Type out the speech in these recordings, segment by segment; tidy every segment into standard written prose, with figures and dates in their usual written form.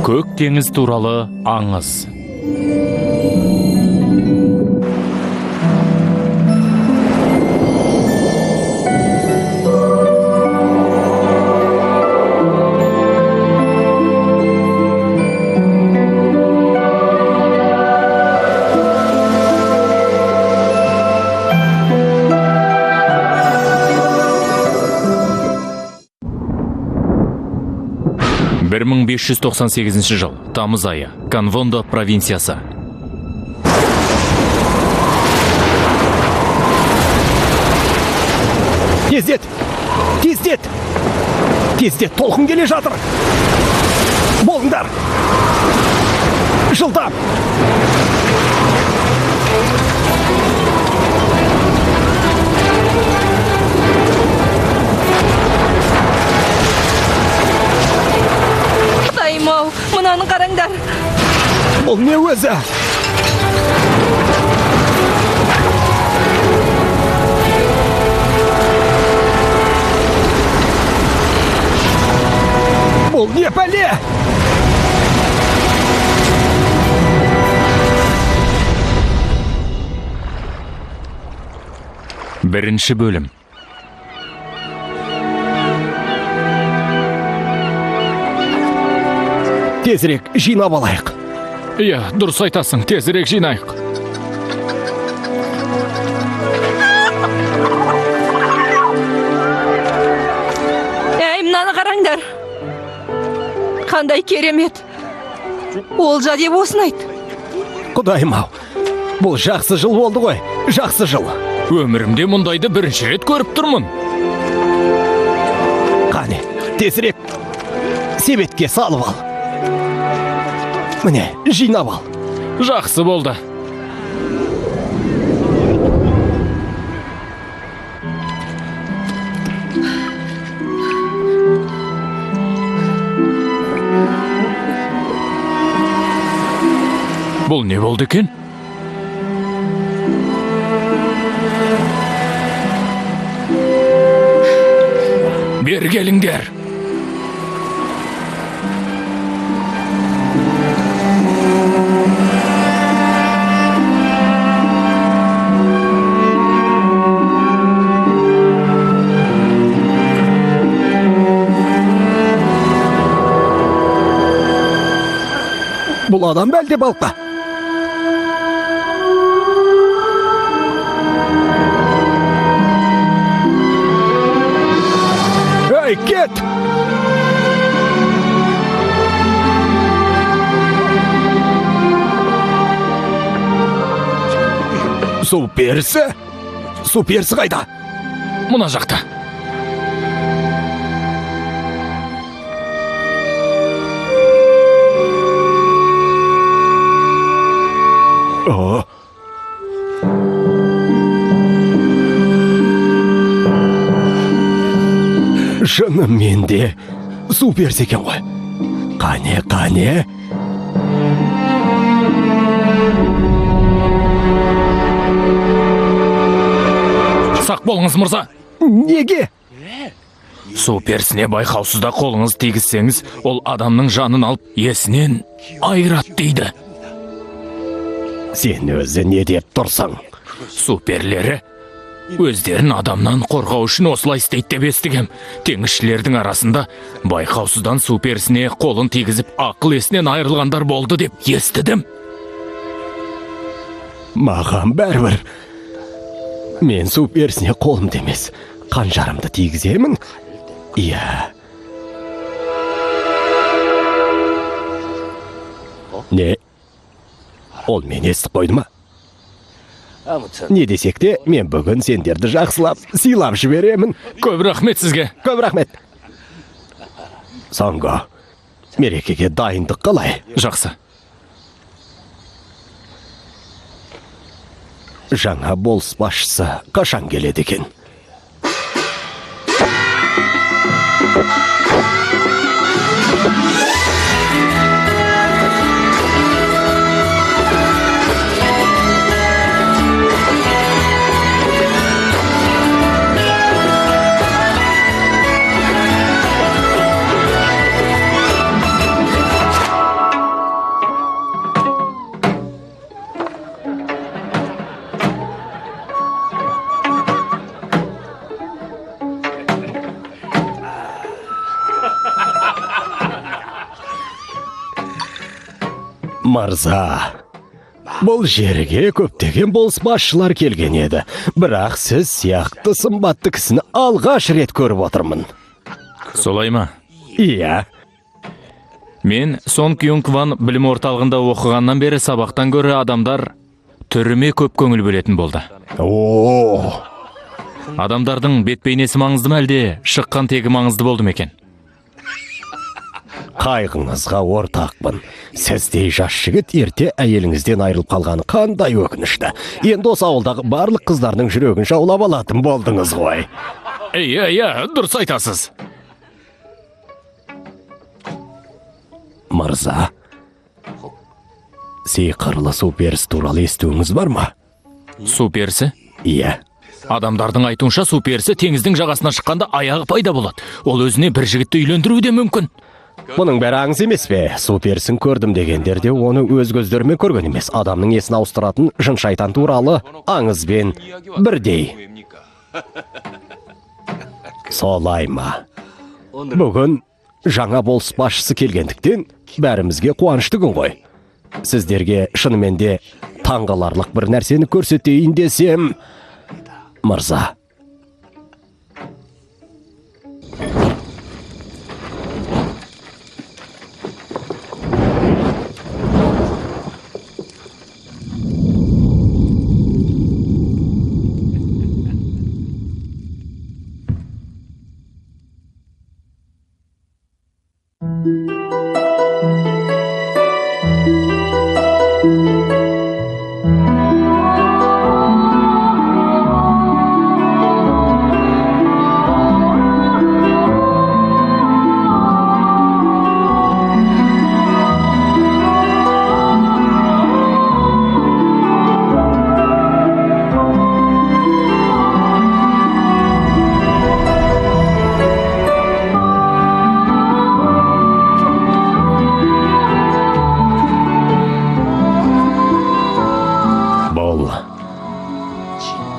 Көк теңіз туралы аңыз. Бір 1598 жыл, тамыз айы, Канвондо провинциясы. Тездет! Тездет! Тездет, толқын келе жатыр! Болыңдар! Жылдам! Құдайым-ау, мынаны қараңдар! Бұл не өзі? Бұл не пәле? Бірінші бөлім. Тезірек жинап алайық. Иә, дұрыс айтасың, тезірек жинайық. Мынаны қараңдар! Қандай керемет! Олжа деп осын айт. Құдайым-ау, бұл жақсы жыл болды ғой, жақсы жыл. Өмірімде мұндайды бірінші рет көріп тұрмын. Қане, тезірек себетке салып ал. Міне, жинап ал. Жақсы болды. Бұл не болды екен? Бері келіңдер. Бұл адам бәлде балқа. Эй, кет! Су перісі? Су перісі қайда? Мұна жақта. О! Шыным менде су перісі екен ғой. Қане, қане? Сақ болыңыз, мырза. Неге? Су перісіне байқаусызда қолыңыз тигізсеңіз, ол адамның жанын алып, есінен айырат дейді. Сен өзі не деп тұрсың? Су перілері өздерін адамнан қорғау үшін осылай істейді деп естігем. Теңізшілердің арасында байқаусыздан су перісіне қолын тигізіп, ақыл есінен айырылғандар болды деп естідім. Маған бәрібір. Мен су перісіне қолым демес, қанжарымды тигіземін. Иә. Не? Ол мен естіп қойды ма? Не десек те, мен бүгін сендерді жақсылап, сыйлап жіберемін. Көп рахмет сізге. Көп рахмет. Санго, мерекеге дайындық қалай? Жақсы. Жаңа болыс басшысы қашан келеді екен? Мырза, бұл жерге көптеген болыс басшылар келген еді. Бірақ сіз сияқты сымбатты кісіні алғаш рет көріп отырмын. Солай ма? Иә. Мен Сон Кюнгван білім орталығында оқығаннан бері сабақтан көрі адамдар түріме көп көңіл бөлетін болды. О, Адамдардың бет-бейнесі маңызды ма әлде шыққан тегі маңызды болды ма екен? қайғыңызға ортақпын. Сіздей жас жігіт ерте әйеліңізден айырылып қалғаны қандай өкінішті. Енді осы ауылдағы барлық қыздардың жүрегін жаулап алатын болдыңыз ғой. Иә, дұрыс айтасыз. Мырза, сиқырлы су перісі туралы естуіңіз бар ма? Су перісі? Иә. Адамдардың айтуынша су перісі теңіздің жағасына шыққанда аяғы пайда болады. Ол өзіне бір жігітті үйлендіруі де мүмкін. Бұның бәрі аңыз емес пе? Су перісін көрдім дегендерде оны өз көздерімен көрген емес. Адамның есін ауыстыратын жын шайтан туралы аңызбен бірдей. Солай ма? Бүгін жаңа болыс басшысы келгендіктен бәрімізге қуанышты күн ғой. Сіздерге шынымен де таңғаларлық бір нәрсені көрсетейін десем, мырза.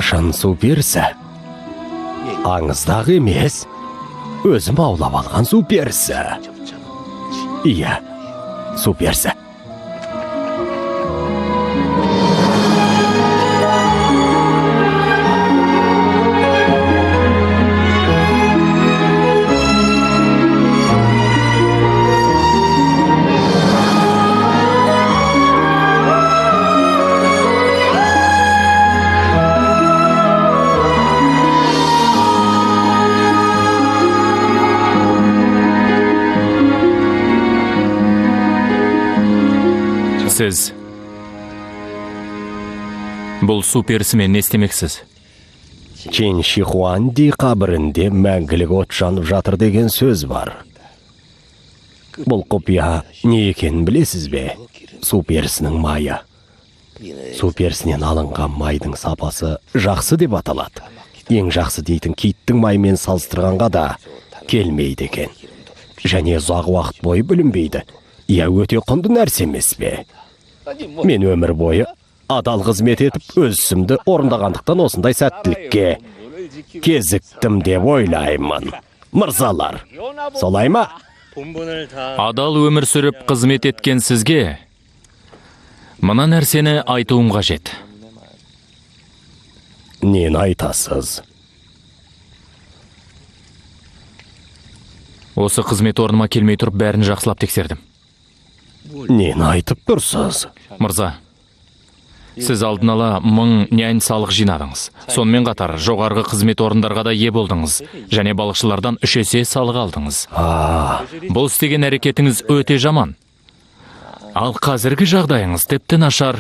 Шын су перісі. Аңыздағы емес, өзім аулап алған су перісі. Иә, су перісі. Сіз бұл су перісімен не істемексіз? Чен Шихуанди қабірінде мәңгілік от жанып жатыр деген сөз бар. Бұл құпия не екенін білесіз бе? Су перісінің майы. Су перісінен алынған майдың сапасы жақсы деп аталады. Ең жақсы дейтін киттің маймен салыстырғанға да келмейді екен. Және ұзақ уақыт бойы білінбейді. Иә, өте құнды нәрсе емес пе? Мен өмір бойы адал қызмет етіп, өз ісімді орындағандықтан осындай сәттілікке кезіктім деп ойлаймын. Мырзалар, солай ма? Адал өмір сүріп қызмет еткен сізге мына нәрсені айтуым қажет. Нені айтасыз? Осы қызмет орныма келмей тұрып бәрін жақсылап тексердім. Нені айтып тұрсыз? Мырза, сіз алдын ала 1000 нянь салық жинадыңыз. Сонымен қатар жоғарғы қызмет орындарға да ие болдыңыз. Және балықшылардан 3 есе салық алдыңыз. Бұл істеген әрекетіңіз өте жаман. Ал қазіргі жағдайыңыз тіпті нашар.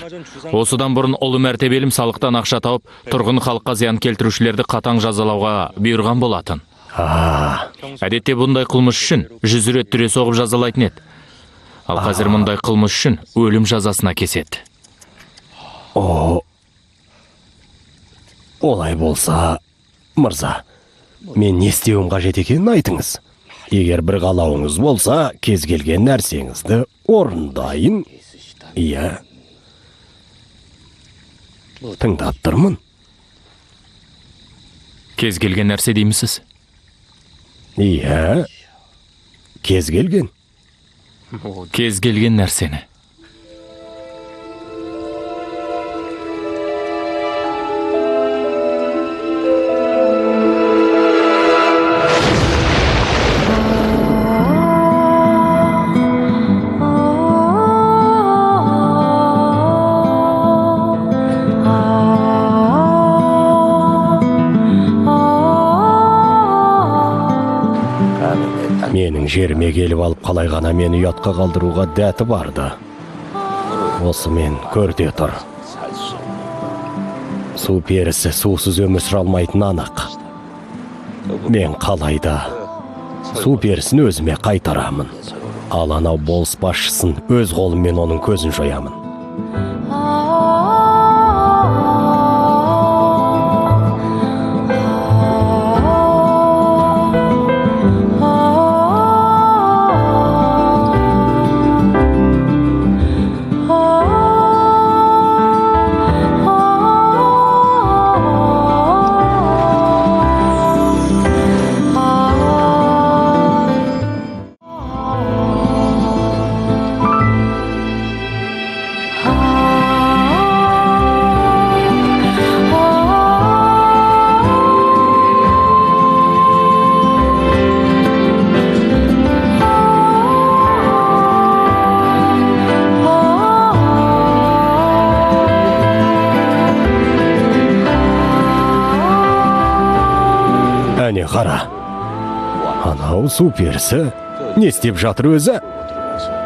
Осыдан бұрын ұлы мәртебелім салықтан ақша тауып, тұрғын халыққа зиян келтірушілерді қатаң жазалауға бұйырған болатын. Әдетте бұндай қылмыс үшін 100 рет түре соғып жазалайтын еді. Ал қазір мұндай қылмыс үшін өлім жазасына кеседі. Олай болса, мырза, мен не істеуім қажет екенін айтыңыз. Егер бір қалауыңыз болса, кез келген нәрсеңізді орындайын. Иә. Тыңдап тұрмын. Кез келген нәрсе деймісіз? Иә. Кез келген. Кез келген нәрсені. менің жеріме келіп алып қалай ғана мені ұятқа қалдыруға дәті барды. Осы мен көрде тұр. Су перісі сусыз өмір сүре алмайтын анық. Мен қалайда су перісін өзіме қайтарамын. Ал анау болыс басшысын өз қолыммен оның көзін жоямын. Әне қара, анау су перісі не істеп жатыр өзі?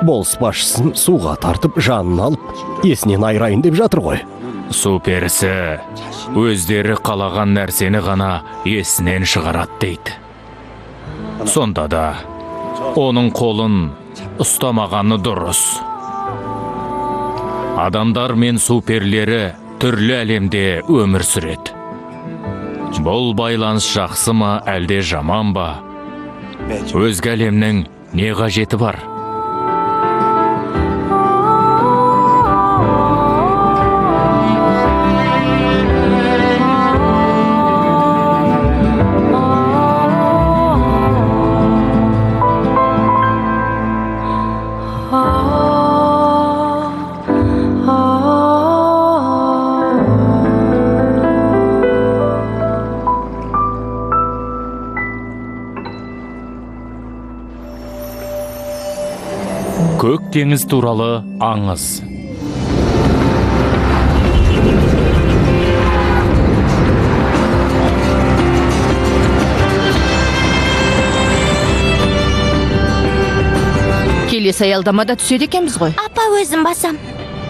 Болыс басшысын суға тартып жанын алып, есінен айырайын деп жатыр ғой. Су перісі өздері қалаған нәрсені ғана есінен шығарат дейді. Сонда да оның қолын ұстамағаны дұрыс. Адамдар мен су перілері түрлі әлемде өмір сүреді. Бұл байланыс жақсы ма, әлде жаман ба? Өзге әлемнің не қажеті бар? Көк теңіз туралы аңыз. Келесі аялдамада түседі екенбіз ғой. Апа, өзім басам.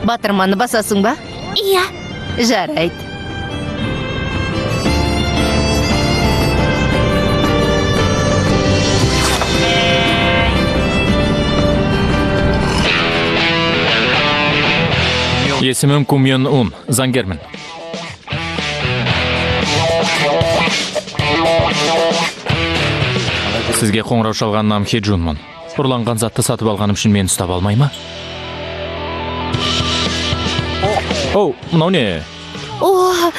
Батырманы басасың ба? Иә. Жарайды. Есімім Кумьон Ун, заңгермін. Сізге қоңырау шалғаннан Хеджунмын. Ұрланған затты сатып алғаным үшін мені ұстап алмай ма? Оу, мынау не? О,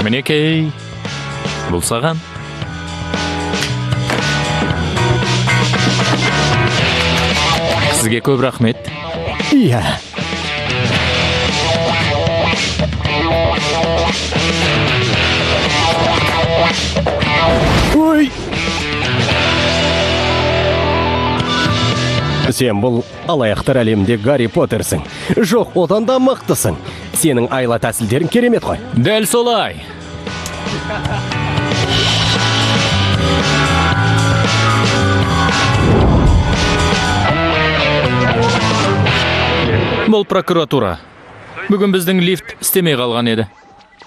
Мінекей, бұл саған. Сізге көп рахмет. Иә. Ой! Сен бұл алаяқтар әлемінде Гарри Поттерсің. Жоқ, одан да мықтысың. Сенің айла тәсілдерің керемет қой. Дәл солай. Бұл прокуратура. Бүгін біздің лифт істемей қалған еді.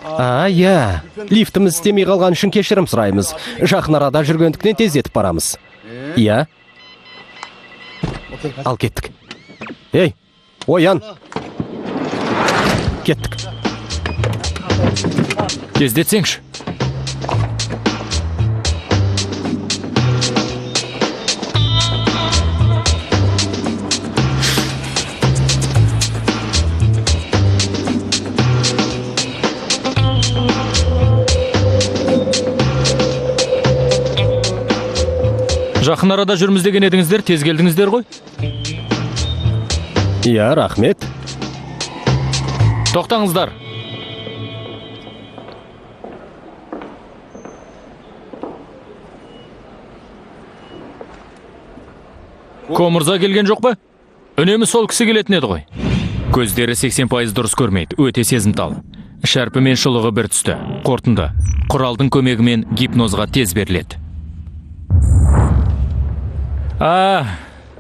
Иә. Лифтіміз істемей қалған үшін кешірім сұраймыз. Жақын арада жүргендіктен тездетіп барамыз. Иә. Ал кеттік. Ей, оян. Кеттік. Тездетсеңші. Жақын арада жүрміз деген едіңіздер, тез келдіңіздер ғой? Иә, рахмет. Тоқтаңыздар. Комырза келген жоқ па? Үнемі сол кісі келетін еді ғой. Көздері 80% дұрыс көрмейді, өте сезімтал. Шәрпі мен шұлығы бір түсті. Қорытынды. Құралдың көмегімен гипнозға тез беріледі.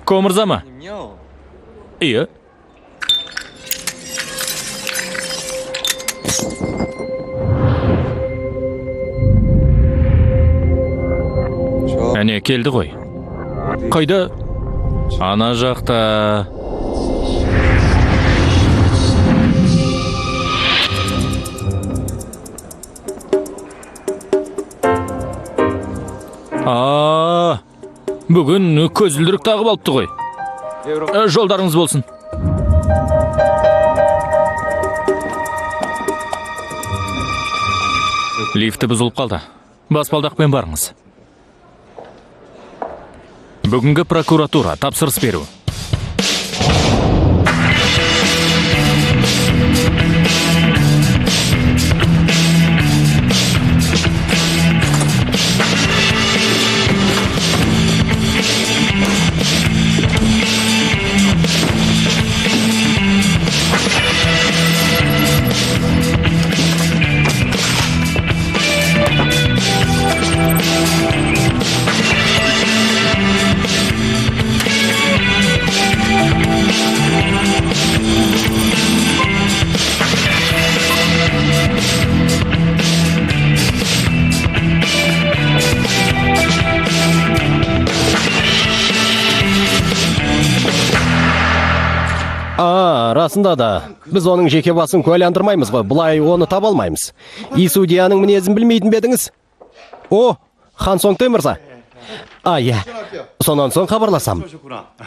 Комырза ма? Иә. Әне келді ғой. Қайда? Ана жақта. Бүгін көзілдірік тағып алыпты ғой. Жолдарыңыз болсын. Лифті бұзылып қалды. Баспалдақпен барыңыз. Бүгінгі прокуратура тапсырыс беру. Расында да, біз оның жеке басын куәландырмаймыз ғой, бұлай оны таба алмаймыз. Судьяның мінезін білмейтін бедіңіз? Хан Соңтай мырза. Иә. Сонан соң хабарласам.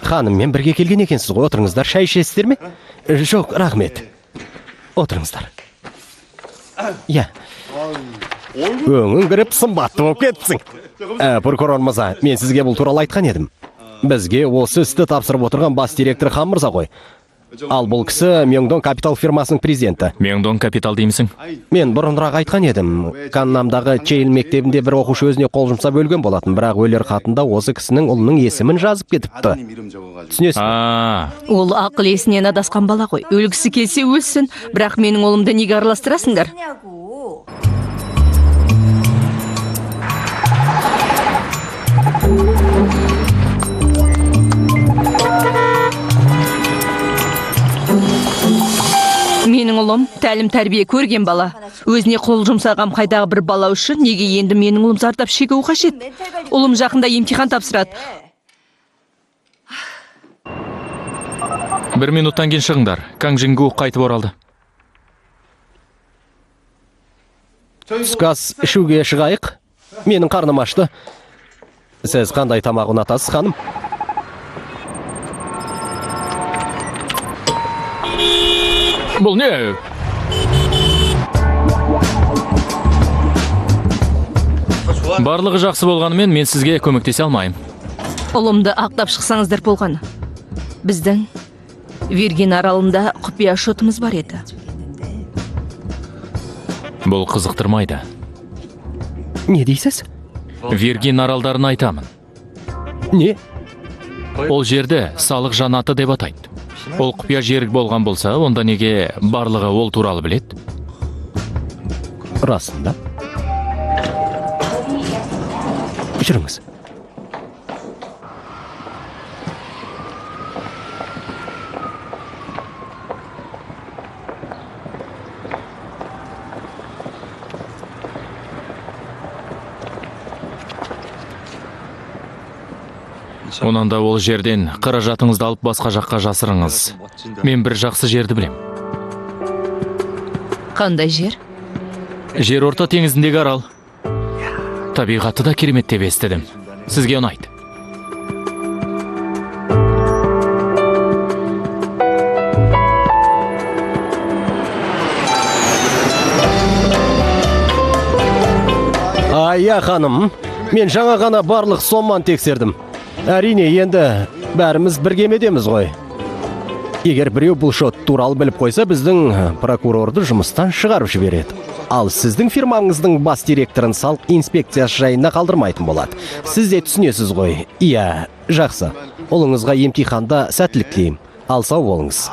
Ханыммен бірге келген екенсіз ғой, отырыңыздар, шай ішесіздер ме? Жоқ, рахмет. Отырыңыздар. Иә. Өңің кіріп сымбатты болып кетіпсің. Прокурор мырза, мен сізге бұл туралы айтқан едім. Бізге осы істі тапсырып отырған бас директор Хан мырза ғой. Ал бұл кісі Меңдон Капитал фирмасының президенті. Меңдон Капитал деймісің? Мен бұрынырақ айтқан едім. Каннамдағы Чейл мектебінде бір оқушы өзіне қол жұмсап өлген болатын, бірақ өлер хатында осы кісінің ұлының есімін жазып кетіпті. Түсінесіз? Ол ақыл есінен адасқан бала ғой. Өлгісі келсе өлсін, бірақ менің ұлымды неге араластырасыңдар? Менің ұлым тәлім тәрбие көрген бала. Өзіне қол жұмсаған қайдағы бір бала үшін неге енді менің ұлым зардап шегуі қажет? Ұлым жақында емтихан тапсырады. 1 минуттан кейін шығыңдар. Кang Jin-gu қайтып оралды. Түскі ас ішуге шығайық. Менің қарным ашты. Сіз қандай тамақ ұнатасыз, ханым? Бұл не? Барлығы жақсы болғанымен мен сізге көмектесе алмайым. Ұлымды ақтап шықсаңыздар болғаны. Біздің Виргин аралында құпия шотымыз бар еді. Бұл қызықтырмайды. Не дейсіз? Виргин аралдарын айтамын. Не? Ол жерді салық жанаты деп атайды. Ол құпия жерік болған болса, онда неге барлығы ол туралы білет? Расында. Жүріңіз. Онан да ол жерден қаражатыңызды алып басқа жаққа жасырыңыз. Мен бір жақсы жерді білем. Қандай жер? Жер орта теңізіндегі арал. Табиғаты да керемет деп естідім. Сізге ұнайды. Иә, ханым, мен жаңа ғана барлық соманы тексердім. Әрине, енді бәріміз бір кемедеміз ғой. Егер біреу бұл шот туралы біліп қойса, біздің прокурорды жұмыстан шығарып жібереді. Ал сіздің фирмаңыздың бас директорын салық инспекциясы жайында қалдырмайтын болады. Сіз де түсінесіз ғой. Иә, жақсы. Ұлыңызға емтиханда сәттілік тілеймін. Ал сау болыңыз.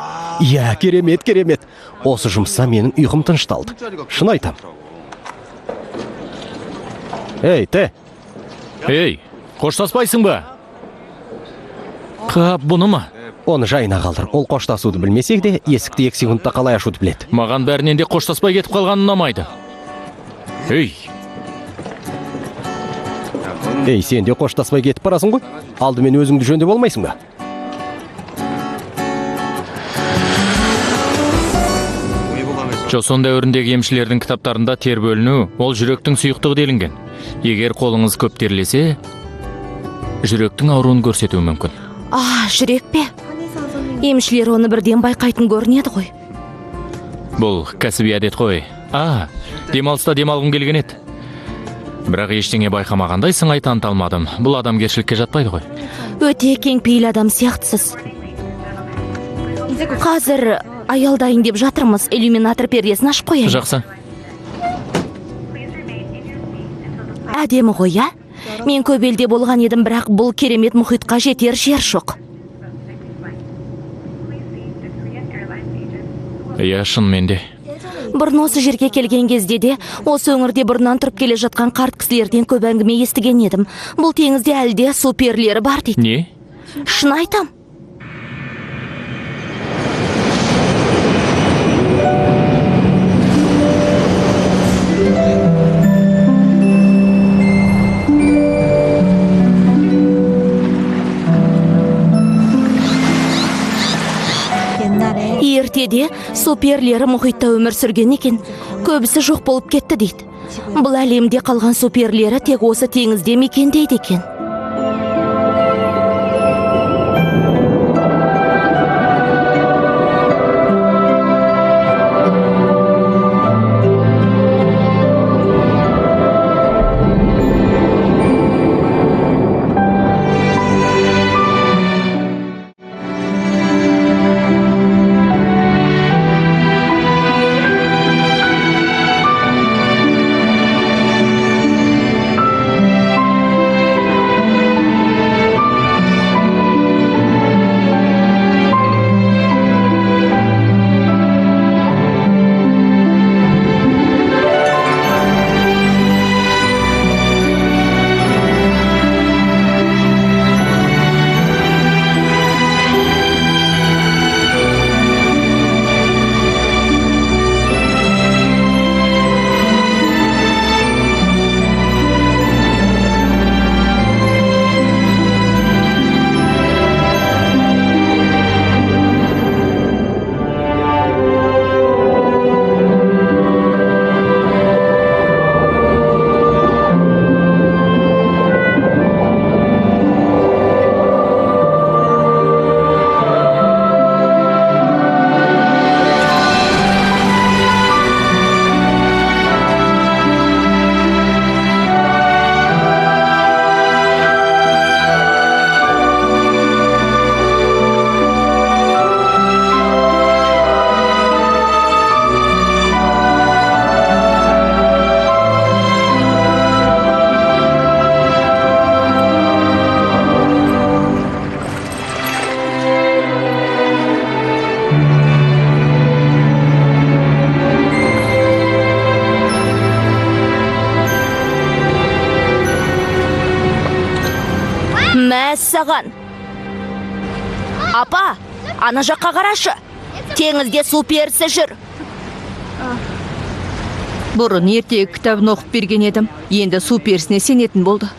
Иә, керемет, керемет. Осы жұмыста менің ұйқым тынышталды. Шын айтам. Ей, те. Ей, қоштаспайсың ба? Қап, бұны ма? Оны жайына қалдыр. Ол қоштасуды білмесек де, есікті 2 секундта қалай ашуды біледі. Маған бәрінен де қоштаспай кетіп қалғаны ұнамайды. Ей, Ей, сен де қоштаспай кетіп барасың ғой? Алдымен өзіңді жөндеп болмайсың ба? Жосон дәуіріндегі емшілердің кітаптарында тер бөліну, ол жүректің сұйықтығы делінген. Егер қолыңыз көп терлесе, жүректің ауруын көрсетуі мүмкін. Жүрек пе? Емшілер оны бірден байқайтын көрінеді ғой. Бұл кәсіби әдет қой. Демалыста демалғым келген еді. Бірақ ештеңе байқамағандай сыңай таныта алмадым. Бұл адамгершілікке жатпайды ғой. Өте кеңпейіл адам сияқтысыз. Қазір аялдайын деп жатырмыз. Иллюминатор пердесін ашып қояйын. Жақсы. Әдемі ғой, а? Мен көп елде болған едім, бірақ бұл керемет мұхитқа жетер жер жоқ. Иә, шынымен де. Бұрын осы жерге келген кезде де, осы өңірде бұрыннан тұрып келе жатқан қарт кісілерден көп әңгіме естіген едім. Бұл теңізде әлде су перілері бар дейді. Не? Шын айтам. Ертеде су перілері мұхитта өмір сүрген екен, көбісі жоқ болып кетті дейді. Бұл әлемде қалған су перілері тек осы теңізде мекендейді екен. Мәссаған. Апа, ана жаққа қарашы. Теңізде су перісі жүр. Бұрын ертегі кітабын оқып берген едім. Енді су перісіне сенетін болды.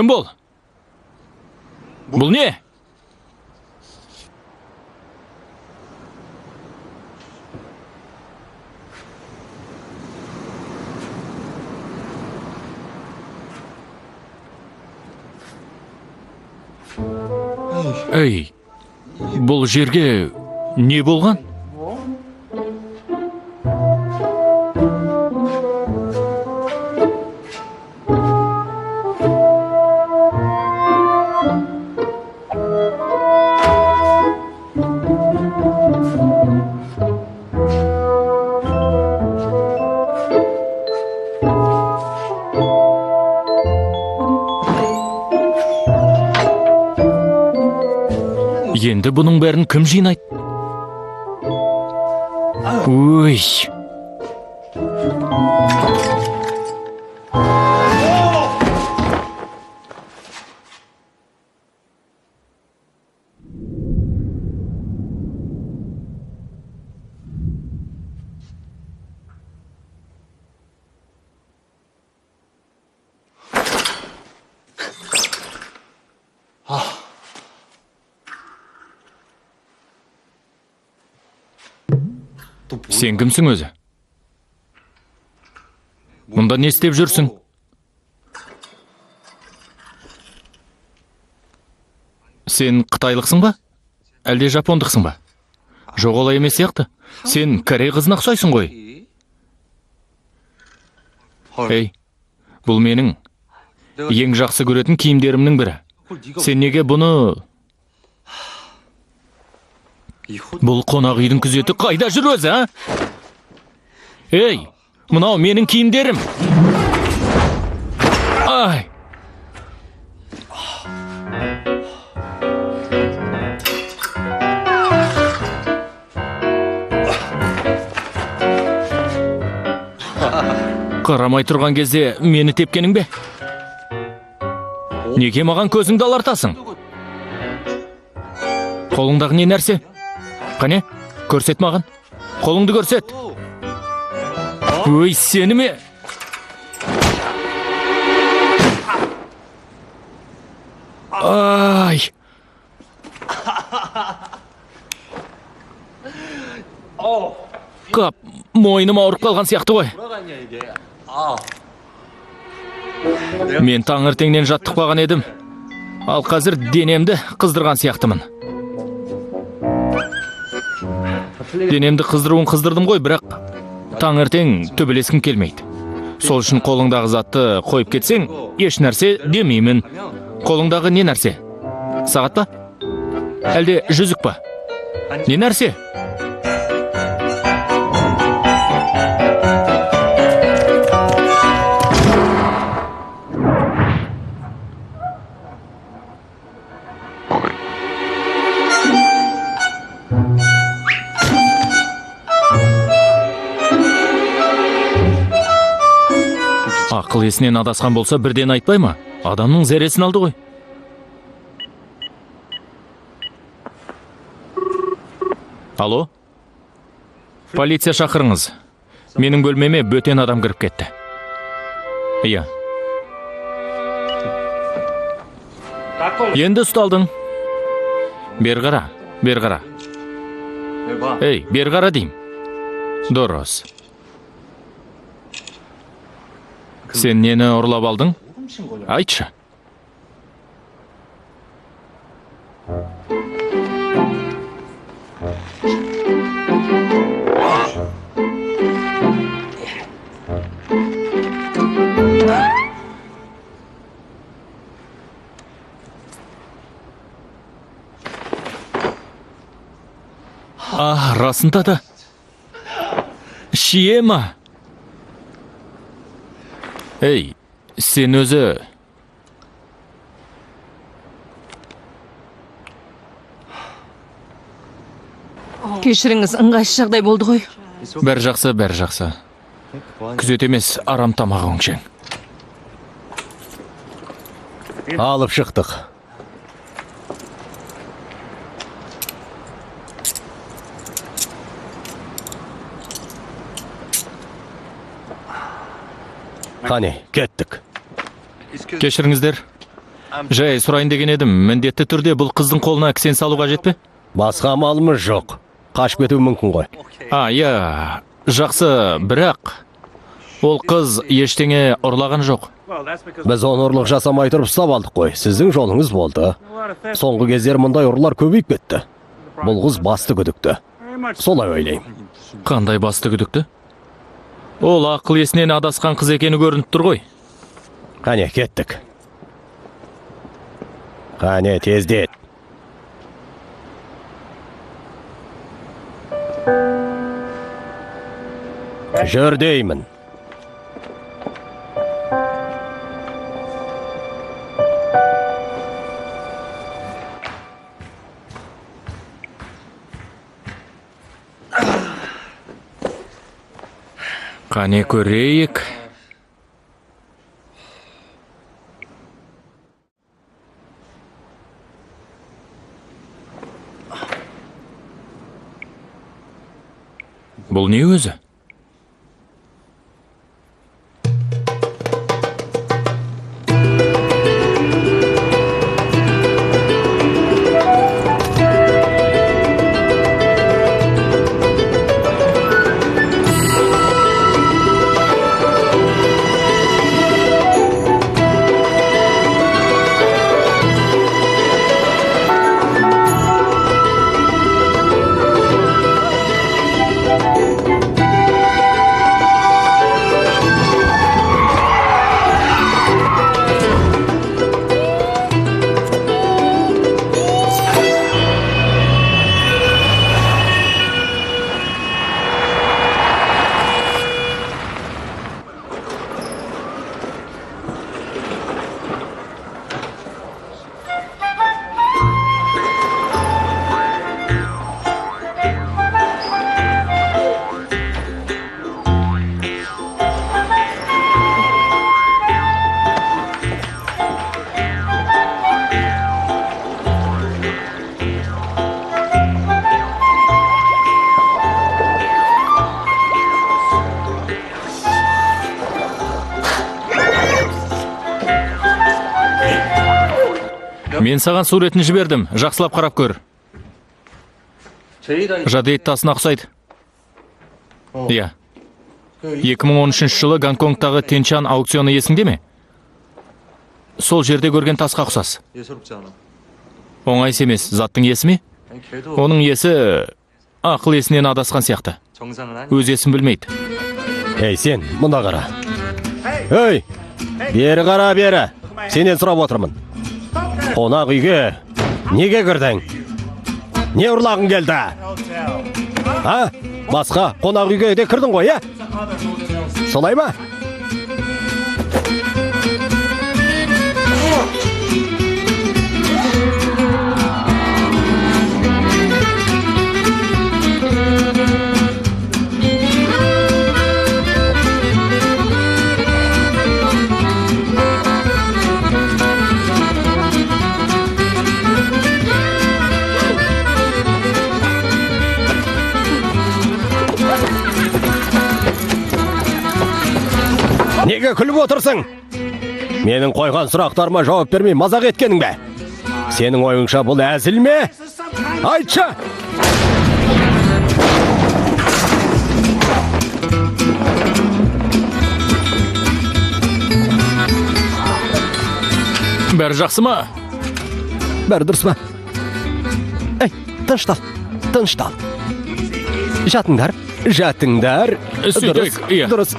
Кім бол? Бұл не? Ей, бұл жерге не болған? Енді бұның бәрін кім жинайды? Ой! Сен кімсің өзі? Мұнда не істеп жүрсің? Сен қытайлықсың ба? Әлде жапондықсың ба? Жоқ, олай емес сияқты. Сен корей қызына ұқсайсың ғой. Ей, бұл менің ең жақсы көретін киімдерімнің бірі. Сен неге бұны... Бұл қонақ үйдің күзеті қайда жүр өзі, а? Ей, мынау менің киімдерім. Ай! Қарамай тұрған кезде мені тепкенің бе? Неге маған көзіңді алартасың? Қолыңдағы не нәрсе? Қане, көрсет маған. Қолыңды көрсет. Өй, сені ме? Ай! Қап, мойным ауырып қалған сияқты ғой. Мен таңертеңнен жаттықпаған едім. Ал қазір денемді қыздырған сияқтымын. Денемді қыздырдым ғой, бірақ таңертең төбелескім келмейді. Сол үшін қолыңдағы затты қойып кетсең, еш нәрсе демеймін. Қолыңдағы не нәрсе? Сағат па? Әлде жүзік па? Не нәрсе? Ақыл есінен адасқан болса бірден айтпай ма? Адамның зәресін алды ғой. Алло? Полиция шақырыңыз. Менің бөлмеме бөтен адам кіріп кетті. Иә. Енді ұсталдың. Бер қара. Ей, бер қара дейм. Дұрыс. Сен нені ұрлап алдың? Айтшы. Расында да. Шие ма? Ей, сен өзі... Кешіріңіз, ыңғайсыз жағдай болды ғой. Бәр жақсы. Күзет емес, арам тамағы өңшең. Алып шықтық. Қане, кеттік. Кешіріңіздер, Жай сұрайын деген едім, міндетті түрде бұл қыздың қолына кісен салу қажет пе? Басқа амалымыз жоқ. Қашып кетуі мүмкін ғой. Иә, жақсы, бірақ ол қыз ештеңе ұрлаған жоқ. Біз оны ұрлық жасамай тұрып ұстап алдық қой. Сіздің жолыңыз болды. Соңғы кездері мұндай ұрлар көбейіп кетті. Бұл қыз басты күдікті. Солай ойлаймын. Қандай басты күдікті? Ол ақыл есінен адасқан қыз екені көрініп тұр ғой. Қане, кеттік. Қане, тездет. Жүр деймін. Қане көрейік. Бұл не өзі? Мен саған суретін жібердім, жақсылап қарап көр. Жадейт тасына ұқсайды. Иә. 2013 жылы Гонконгтағы Тенчан аукционы есіңде ме? Сол жерде көрген тасқа ұқсас. Оңайс емес, заттың есі ме? Оның есі ақыл есінен адасқан сияқты. Өз есін білмейді. Ей, сен, мұнда қара. Ей, бері қара, бері. Сенен сұрап отырмын. Қонақ үйге неге кірдің? Не ұрлағың келді? А? Басқа қонақ үйге де кірдің ғой, е? Солай ма? Неге күліп отырсың? Менің қойған сұрақтарыма жауап бермей мазақ еткенің бе? Сенің ойыңша бұл әзіл ме? Айтшы! Бәрі жақсы ма? Бәрі дұрыс па? Ей, тыныштал, тыныштал. Жатыңдар, жатыңдар. Сөйтейік, иә. Дұрыс.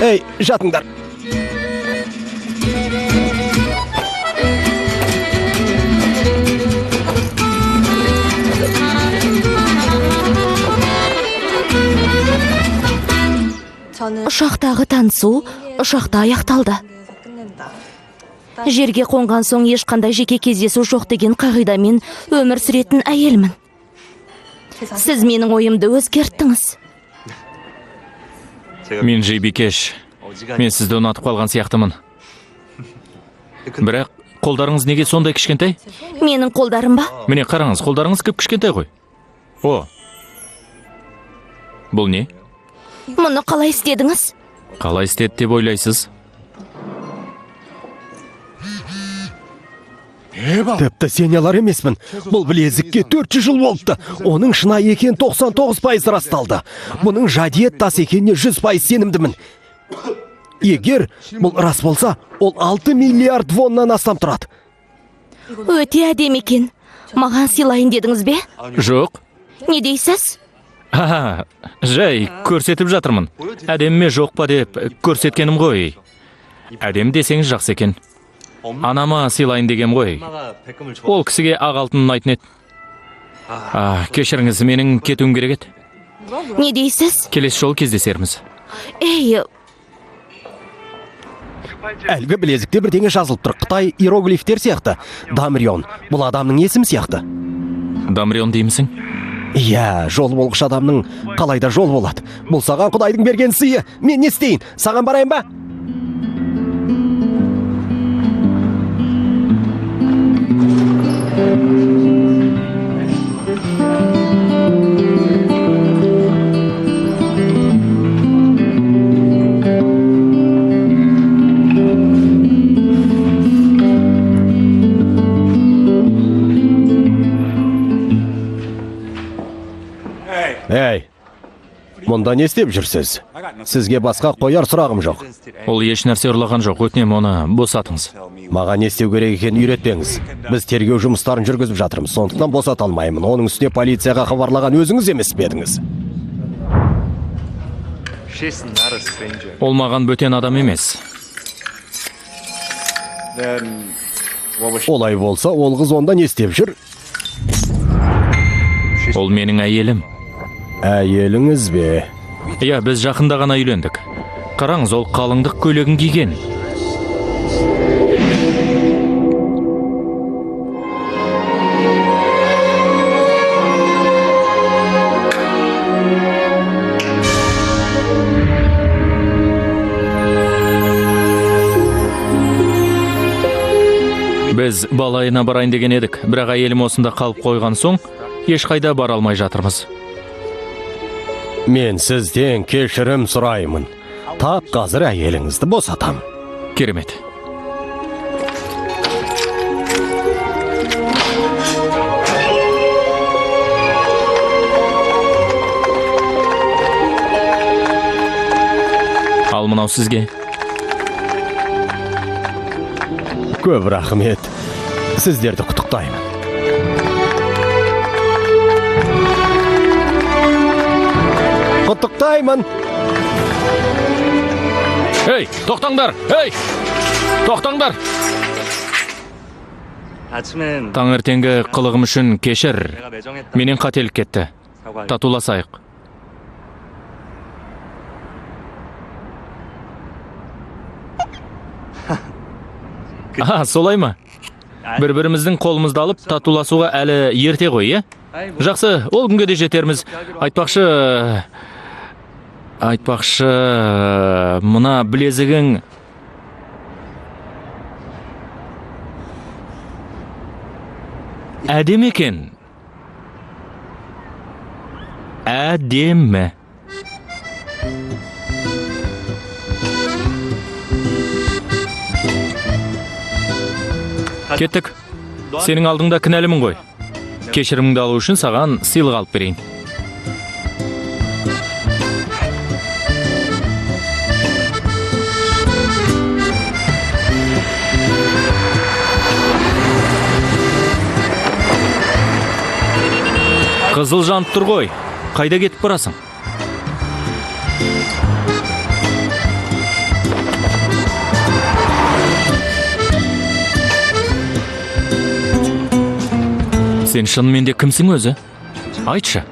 Ей, жатыңдар. Ұшақтағы танысу ұшақта аяқталды. Жерге қонған соң ешқандай жеке кездесу жоқ деген қағидамен өмір сүретін әйелмін. Сіз менің ойымды өзгерттіңіз. Мен Жейбикеш. Мен сізді ұнатып қалған сияқтымын. Бірақ қолдарыңыз неге сондай кішкентай? Менің қолдарым ба? Міне қараңыз, қолдарыңыз кіп кішкентай ғой. О. Бұл не? Мұны қалай істедіңіз? Қалай істеді деп ойлайсыз? Тіпті сене алар емеспін. Бұл білезікке 400 жыл болыпты. Оның шынайы екен 99% расталды. Бұның жадиет тас екеніне 100% сенімдімін. Егер бұл рас болса, ол 6 миллиард воннан астам тұрады. Өте әдемі екен. Маған сыйлайын дедіңіз бе? Жоқ. Не дейсіз? Жай көрсетіп жатырмын. Әдемі ме жоқ па деп көрсеткенім ғой. Әдем десеңіз жақсы екен. Анама сыйлайын дегем ғой. Ол кісіге ақ алтын ұнайтын еді. Кешіріңіз, менің кетуім керек еді. Не дейсіз? Келесі жол кездесерміз. Ей, Әлгі білезікте бірдеңе жазылып тұр. Қытай иероглифтер сияқты. Дамрион. Бұл адамның есімі сияқты. Дамрион деймісің? Иә, жол болғыш адамның қалайда жол болады. Бұл саған Құдайдың берген сыйы. Мен не істейін? Саған барайын ба? Әй, мұнда не істеп жүрсіз? Сізге басқа қояр сұрағым жоқ. Ол еш нәрсе ұрлаған жоқ, өтінем оны босатыңыз. Маған не істеу керек екенін үйретпеңіз. Біз тергеу жұмыстарын жүргізіп жатырмыз, сондықтан босата алмаймын. Оның үстіне полицияға хабарлаған өзіңіз емес пе едіңіз? Ол маған бөтен адам емес. Олай болса, ол қыз онда не істеп жүр? Ол менің әйелім. Әйеліңіз бе? Иә, біз жақында ғана үйлендік. Қараңыз, ол қалыңдық көйлегін киген. Біз балайына барайын деген едік, бірақ әйелім осында қалып қойған соң, ешқайда бара алмай жатырмыз. Мен сізден кешірім сұраймын. Тап қазір әйеліңізді босатам. Керемет. Ал мынау сізге. Көп рахмет. Сіздерді құттықтаймын. Құттықтаймын. Ей, тоқтаңдар! Ей! Тоқтаңдар! Таңертеңгі қылығым үшін кешір. Менен қателік кетті. Татуласайық. Солай ма? Бір-біріміздің қолымызды алып, татуласуға әлі ерте ғой, е? Жақсы, ол күнге де жетерміз. Айтпақшы, мына білезігің... Әдемі екен. Әдемі. Кеттік. Сенің алдыңда кінәлімін ғой. Кешіріміңді алу үшін саған сыйлық алып берейін. Қызыл жанып тұр ғой. Қайда кетіп барасың? Сен шынымен де кімсің өзі? Айтшы.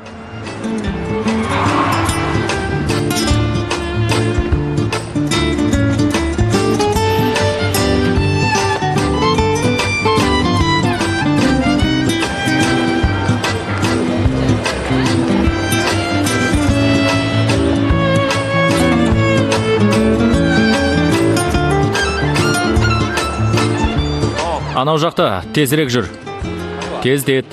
Анау жақта, тезірек жүр. Тездет.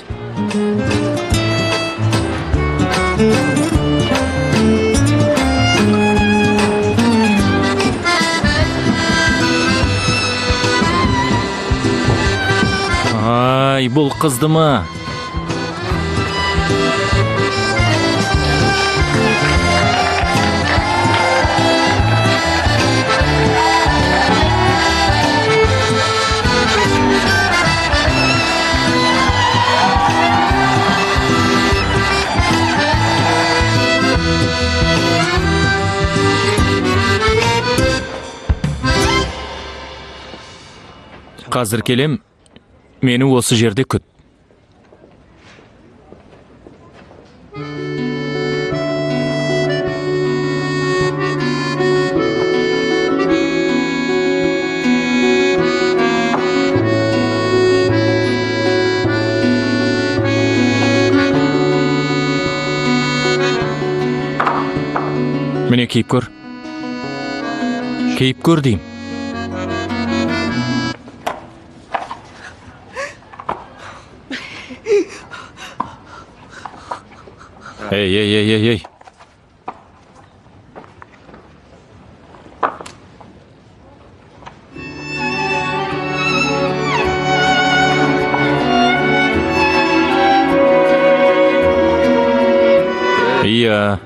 бұл қызды ма? Қазір келем, мені осы жерде күт. Міне киіп көр. Киіп көр дейм. Ей. Иә,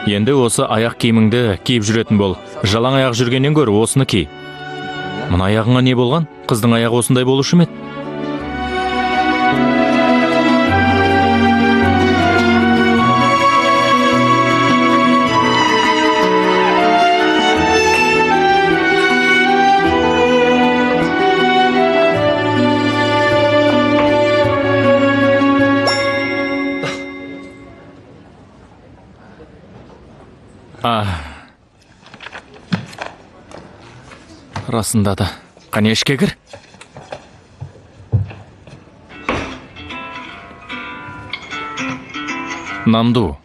енді осы аяқ киіміңді киіп жүретін бол. Жалаң аяқ жүргеннен гөрі осыны ки. Мына аяғыңа не болған? Қыздың аяғы осындай болушы ма еді? Расында да. Қане ішке кір. Намду.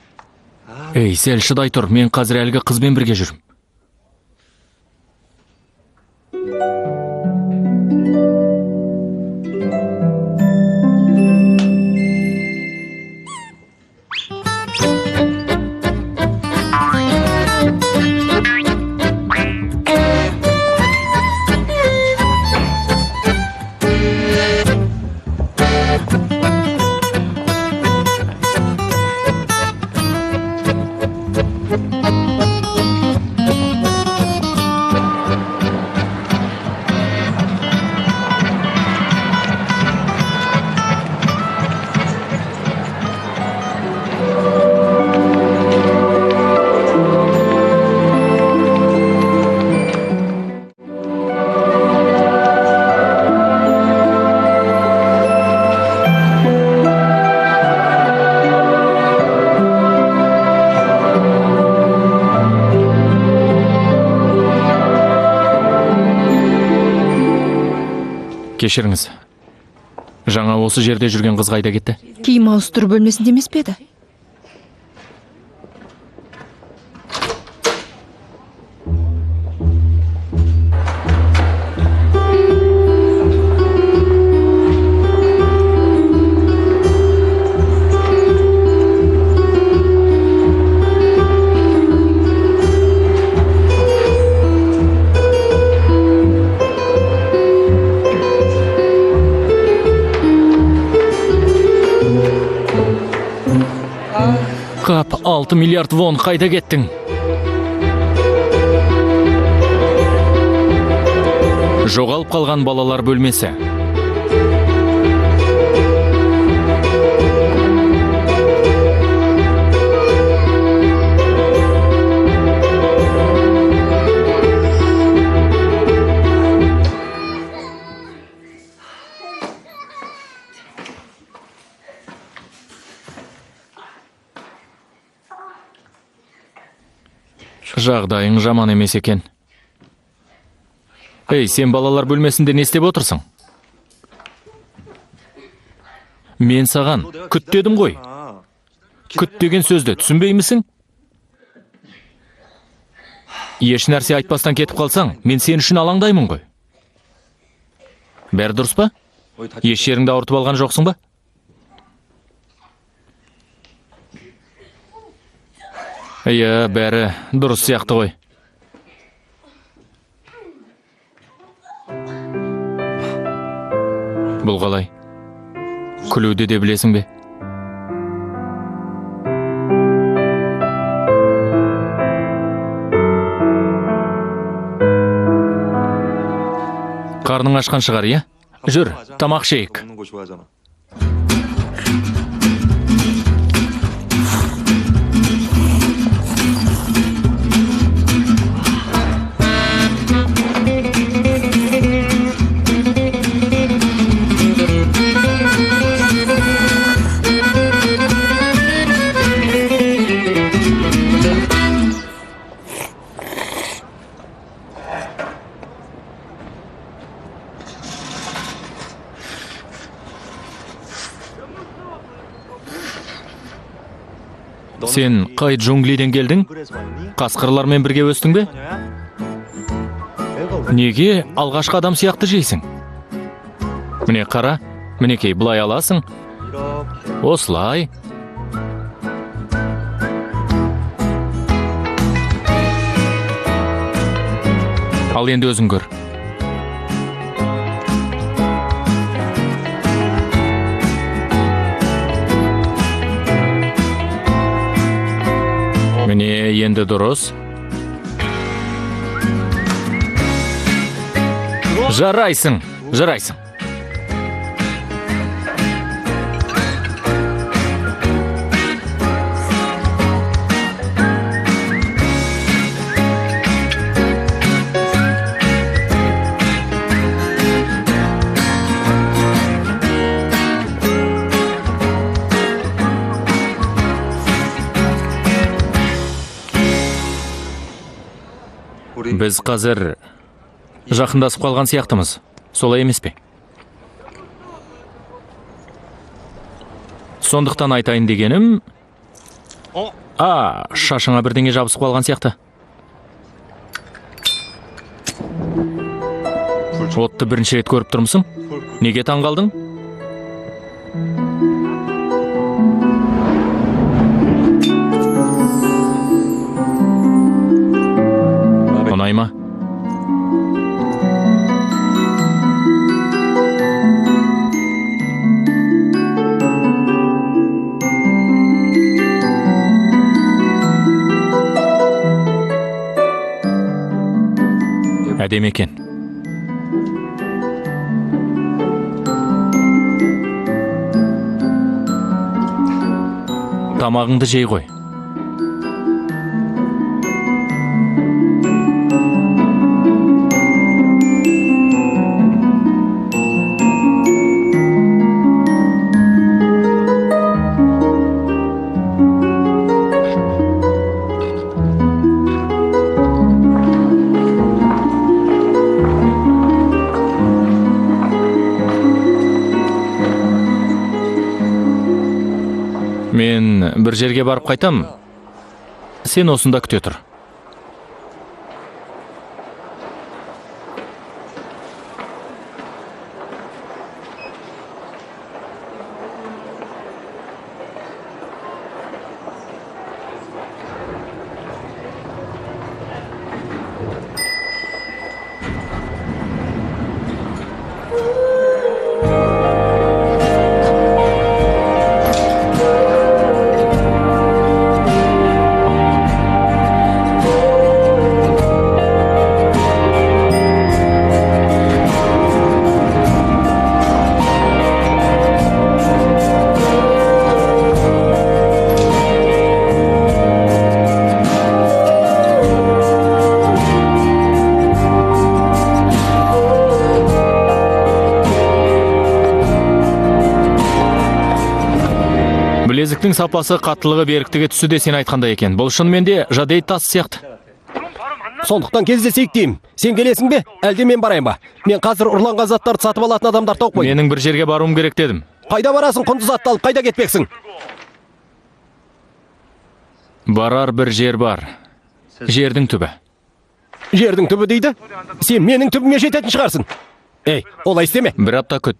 Ей, сәл шыдай тұр. Мен қазір әлгі қызбен бірге жүрмін. Кешіріңіз. Жаңа осы жерде жүрген қыз қайда кетті? Киім ауыстыру бөлмесінде емес пе еді? Қап, 6 миллиард вон қайда кеттің? Жоғалып қалған балалар бөлмесі. Жағдайың жаман емес екен. Ей, сен балалар бөлмесінде не істеп отырсың? Мен саған күт дедім ғой. Күт деген сөзді түсінбеймісің? Еш нәрсе айтпастан кетіп қалсаң, мен сен үшін алаңдаймын ғой. Бәрі дұрыс па? Еш жеріңді ауыртып алған жоқсың ба? Иә, бәрі дұрыс сияқты ғой. Бұл қалай? Күлуді де білесің бе? Қарның ашқан шығар, иә? Жүр, тамақ ішейік. 먹는 거 좋아하잖아. Сен қай джунглиден келдің? 그래서 왔니? Қасқырлармен бірге өстің бе? 하냐야? 내가 Неге алғашқы адам сияқты жейсің? Міне қара, мінекей бұлай аласың. 이렇게 Осылай. Ал енді өзің көр. Міне енді дұрыс. Жарайсың, жарайсың. 우리 Біз қазір жақындасып қалған сияқтымыз. Солай емес пе? Сондықтан айтайын дегенім, шашыңа бірдеңе жабысып қалған сияқты. Отты бірінші рет көріп тұрмысың? Неге таң қалдың? Ұнай ма? Әдемі екен. Тамағыңды жей ғой. Мен бір жерге барып қайтам. Сен осында күте тұр. Білезіктің сапасы, қаттылығы, беріктігі түсі де сен айтқандай екен. Бұл шынымен де жадейт тасы сияқты. Сондықтан кездесейік деймін. Сен келесің бе? Әлде мен барайын ба? Мен қазір ұрланған заттарды сатып алатын адамдар тауып қойдым. Менің бір жерге баруым керек дедім. Қайда барасың, құнды затты алып, қайда кетпексің? Барар бір жер бар. Жердің түбі. Жердің түбі дейді? Сен менің түбіме жететін шығарсың. Ей, олай істеме. Бір апта күт.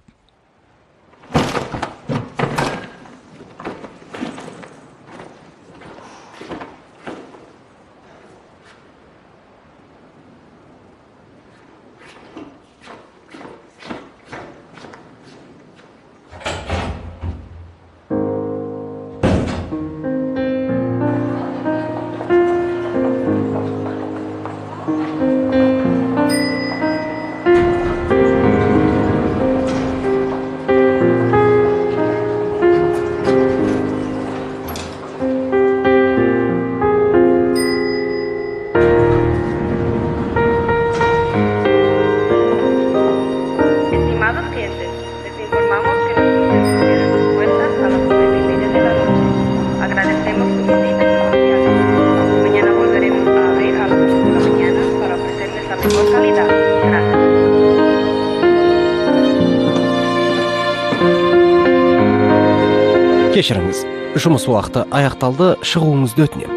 Кешіріңіз, жұмыс уақыты аяқталды, шығуыңызды өтінем.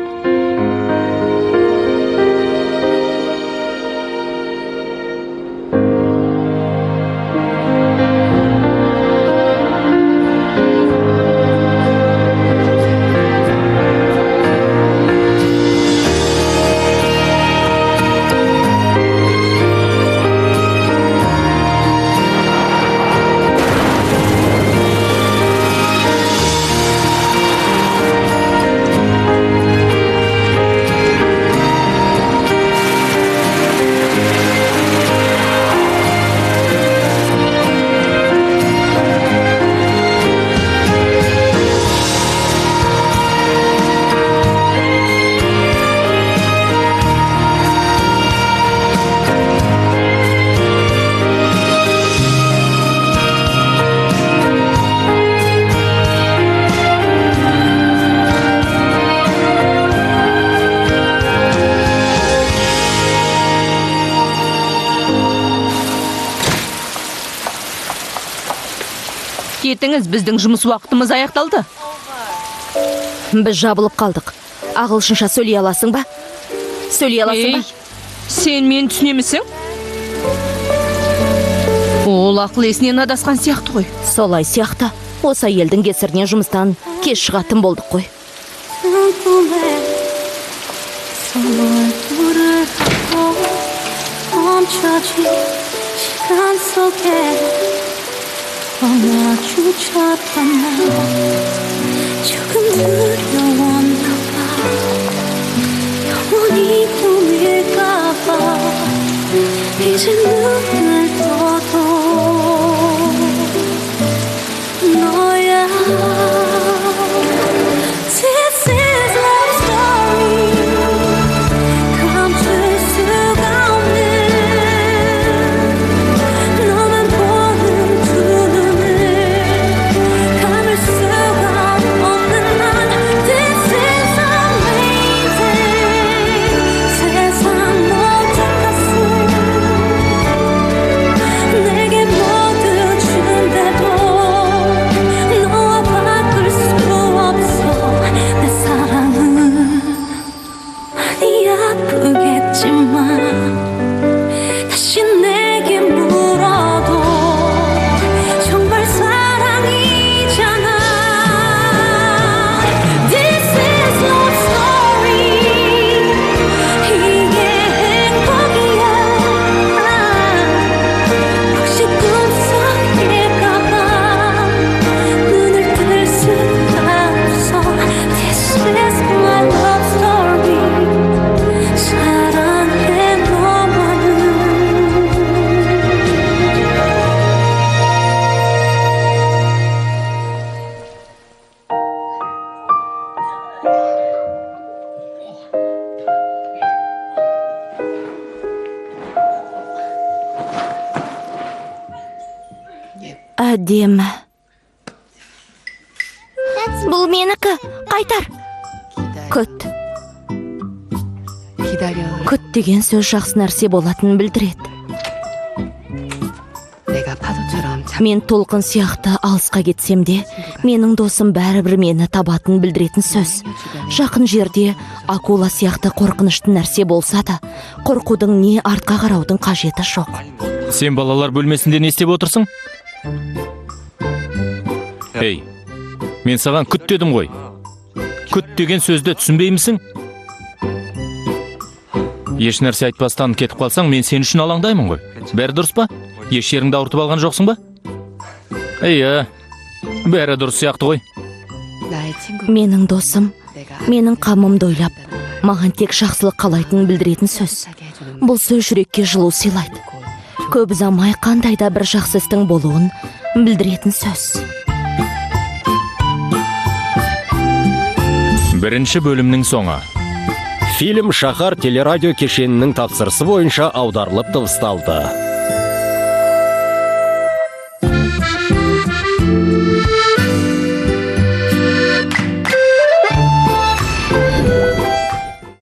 Кетіңіз, біздің жұмыс уақытымыз аяқталды. Біз жабылып қалдық. Ағылшынша сөйлей аласың ба? Сөйлей аласың ба? Сен мені түсінемісің? Ол ақыл есінен адасқан сияқты ғой. Солай сияқты. Осы әйелдің кесірінен жұмыстан кеш шығатын болдық қой. 조금 두려웠나 봐 영원히 꿈일까 봐 이제 눈을 떠도 너야 This is love story 감출 수가 없는 너만 보는 두 눈을 감을 수가 없는 난 This is amazing 세상 모든 것을 내게 모두 준대도 너와 바꿀 수 없어 내 사랑은 많이 아프겠지만 다시 내게 물어도 정말 사랑이잖아 This is love story 이게 행복이야 혹시 꿈속일까봐 눈을 뜰 수가 없어 This is my love story 사랑해 너만을 Әдемі. Бұл менікі. Қайтар. Күт. Күт деген сөз жақсы нәрсе болатынын білдіреді. Мен толқын сияқты алысқа кетсем де, менің досым бәрібір мені табатын білдіретін сөз. Жақын жерде акула сияқты қорқынышты нәрсе болса да, қорқудың не артқа қараудың қажеті жоқ. Сен балалар бөлмесінде не істеп отырсың? Ей, мен саған күт дедім ғой. Күт деген сөзді түсінбеймісің? Еш нәрсе айтпастан кетіп қалсаң, мен сен үшін алаңдаймын ғой. Бәрі дұрыс па? Еш жеріңді ауыртып алған жоқсың ба? Иә, бәрі дұрыс сияқты ғой. Менің досым, менің қамымды ойлап, маған тек жақсылық қалайтынын білдіретін сөз. Бұл сөз жүрекке жылу сыйлайды. Көп ұзамай қандай да бір жақсы істің болуын білдіретін сөз. Бірінші бөлімнің соңы. Фильм шаһар телерадио кешенінің тапсырысы бойынша аударылып дыбысталды.